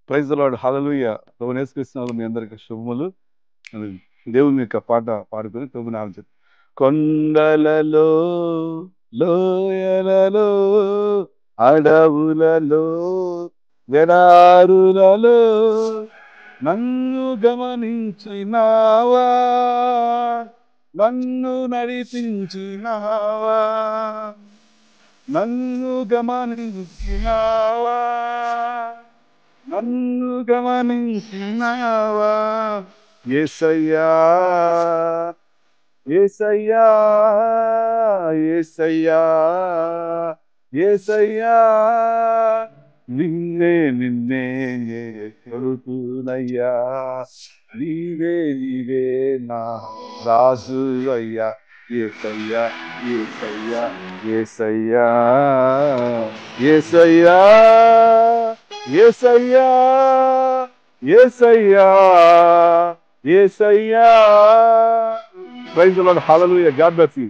Praise the lord హల్లెలూయా. ప్రభువైన యేసుక్రీస్తు మీ అందరికి శుభములు. దేవుని యొక్క పాట పాడుకొని ప్రభుని ఆలోచన. కొండలలో, లోయలలో, అడవులలో, ఎడారులలో నన్ను గమనించినావా, నన్ను నడిపించినావా, నన్ను గమనించినావా, నన్ను గమనించినావా. యేసయ్యా, యేసయ్యా, యేసయ్యా, యేసయ్యా, నిన్నే నిన్నే కొడుకునయ్యా, నీవే నీవే నా రాజు అయ్యా. Yesayya, Yesayya, Yesayya, Yesayya, Yesayya, Yesayya, Yesayya. Praise the Lord hallelujah. God bless you.